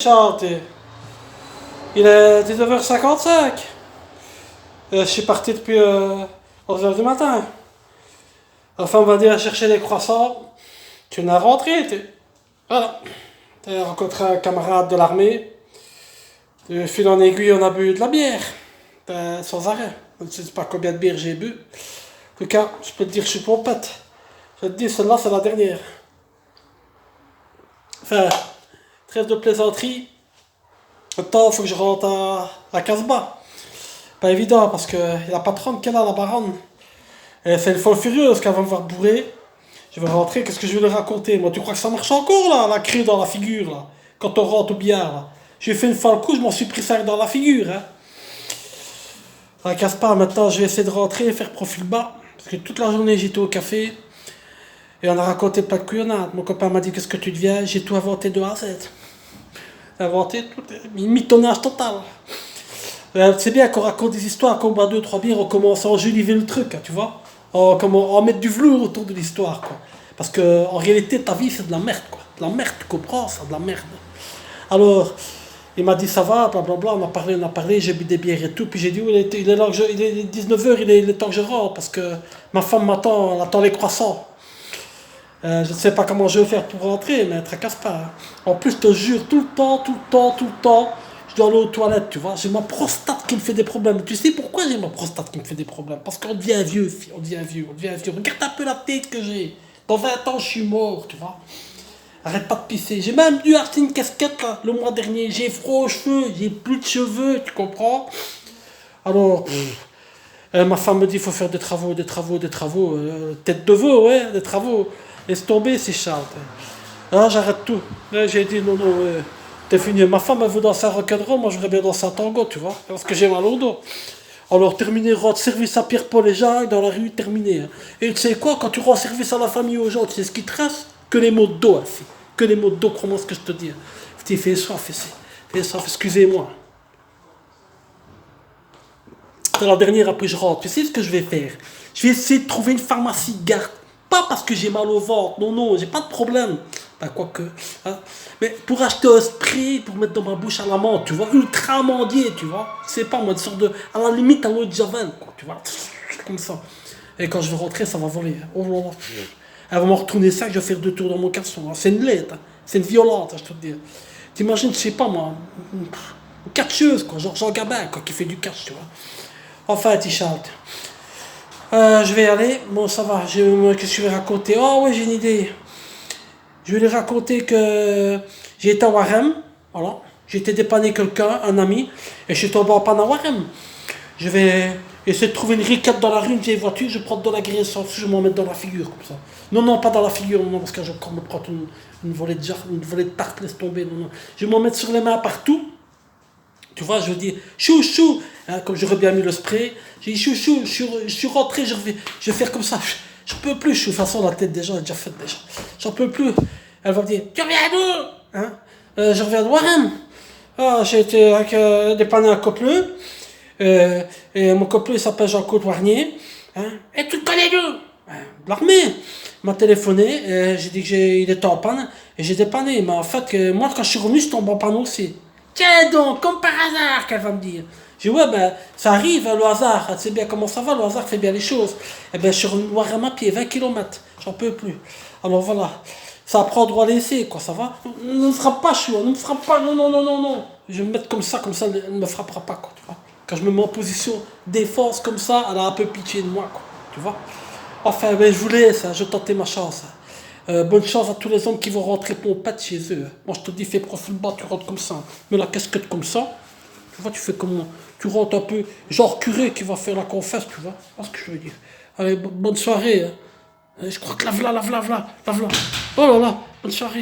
Chante. Il est 19h55. Je suis parti depuis 11h du matin. Enfin, on va dire chercher des croissants. Tu n'as rentré. Voilà. Tu as rencontré un camarade de l'armée. De fil en aiguille, on a bu de la bière. Sans arrêt. Je ne sais pas combien de bières j'ai bu. En tout cas, je peux te dire que je suis pompette. Je te dis, celle-là, c'est la dernière. Enfin, trêve de plaisanterie. Maintenant, il faut que je rentre à Casbah. Pas évident parce que la patronne qu'elle a, la baronne, c'est une folle furieuse qu'elle va me voir bourré. Je vais rentrer, qu'est-ce que je vais lui raconter? Moi, tu crois que ça marche encore là, la crie dans la figure là, quand on rentre au billard là? J'ai fait une folle coup, je m'en suis pris ça dans la figure. Hein. À Casbah, maintenant, je vais essayer de rentrer, faire profil bas. Parce que toute la journée, j'étais au café. Et on a raconté plein de couillonnades. Mon copain m'a dit, qu'est-ce que tu deviens? J'ai tout inventé de A à Z. Inventé tout, mitonnage total. C'est bien qu'on raconte des histoires, qu'on boit deux, trois bières, on commence à enjoliver le truc, hein, tu vois. On met du velours autour de l'histoire, quoi. Parce que en réalité, ta vie, c'est de la merde, quoi. De la merde, tu comprends, ça, de la merde. Alors, il m'a dit, ça va, blablabla, on a parlé, j'ai bu des bières et tout. Puis j'ai dit, oui, il est là que il est 19h, il est temps que je rentre, parce que ma femme m'attend, elle attend les croissants. Je ne sais pas comment je vais faire pour rentrer, mais tracasse pas. Hein. En plus, je te jure, tout le temps, je dois aller aux toilettes, tu vois. J'ai ma prostate qui me fait des problèmes. Tu sais pourquoi j'ai ma prostate qui me fait des problèmes? Parce qu'on devient vieux, on devient vieux. Regarde un peu la tête que j'ai. Dans 20 ans, je suis mort, tu vois. Arrête pas de pisser. J'ai même dû acheter une casquette là, le mois dernier. J'ai froid aux cheveux, j'ai plus de cheveux, tu comprends? Alors, ma femme me dit, il faut faire des travaux. Tête de veau, ouais, des travaux. Laisse tomber, c'est Charles. Ah, j'arrête tout. Là, j'ai dit, non, t'es fini. Ma femme, elle veut danser un rock'n'roll, moi, je voudrais bien danser un tango, tu vois, parce que j'ai mal au dos. Alors, terminé, rendre service à Pierre-Paul et Jacques, dans la rue, terminé. Hein. Et tu sais quoi, quand tu rends service à la famille, aux gens, tu sais ce qui te reste? Que les mots de dos, hein, fille. Que les mots de dos, crois-moi ce que je te dis. Hein. Fais soif, excusez-moi. C'est la dernière, après je rentre. Tu sais ce que je vais faire? Je vais essayer de trouver une pharmacie garde. Pas parce que j'ai mal au ventre, non, j'ai pas de problème. Ben, quoique. Hein. Mais pour acheter un spray, pour mettre dans ma bouche à la menthe, tu vois, ultra amandier, tu vois. C'est pas moi, une sorte de. À la limite, à l'eau de javel, quoi, tu vois. Comme ça. Et quand je vais rentrer, ça va voler. Hein. Oh là là. Elle va me retourner ça, je vais faire deux tours dans mon caleçon. Hein. C'est une lettre, hein. C'est une violente, hein, je te le dis. T'imagines, je sais pas moi, une catcheuse, quoi, genre Jean Gabin, quoi, qui fait du catch, tu vois. Enfin, t-shirt. Je vais y aller. Bon, ça va. Qu'est-ce que je vais raconter? Oh, ouais, j'ai une idée. Je vais lui raconter que j'ai été à Warem. Voilà. J'ai été dépanner quelqu'un, un ami. Et je suis tombé en panne à Warem. Je vais essayer de trouver une riquette dans la rue, une vieille voiture. Je prends de la graisse, je vais m'en mettre dans la figure, comme ça. Non, pas dans la figure, non, parce que je vais me prendre une volée de jarre, une volée de tarte, laisse tomber. Non. Je vais m'en mettre sur les mains partout. Tu vois, je veux dire, chou, hein, comme j'aurais bien mis le spray, j'ai dit chou, je suis rentré, je vais faire comme ça, je peux plus, de toute façon la tête des gens est déjà faite déjà, j'en peux plus. Elle va me dire, tu reviens d'où hein? Je reviens de Warren. Ah, j'ai été dépanner un copleux, et mon copleux il s'appelle Jean-Claude Warnier, hein? Et tu le connais d'où? De l'armée. Il m'a téléphoné, et j'ai dit qu'il était en panne, et j'ai dépanné, mais en fait, moi quand je suis revenu, je tombe en panne aussi. Tiens donc, comme par hasard, qu'elle va me dire. J'ai dit, ouais, ben, ça arrive, hein, le hasard. Elle sait bien comment ça va, le hasard fait bien les choses. Eh ben, je suis revenu voir à ma pied, 20 km. J'en peux plus. Alors voilà. Ça prend droit à laisser, quoi, ça va? Ne me frappe pas, chou, ne me frappe pas, non. Je vais me mettre comme ça, elle ne me frappera pas, quoi, tu vois. Quand je me mets en position défense comme ça, elle a un peu pitié de moi, quoi, tu vois. Enfin, ben, je voulais ça, je tentais ma chance. Hein. Bonne chance à tous les hommes qui vont rentrer pompettes chez eux. Moi, je te dis, fais profil bas, tu rentres comme ça. Mets la casquette comme ça. Tu vois, tu fais comment? Tu rentres un peu, genre curé qui va faire la confesse, tu vois. C'est ce que je veux dire. Allez, bonne soirée. Hein. Je crois que la v'là. Oh là là, bonne soirée.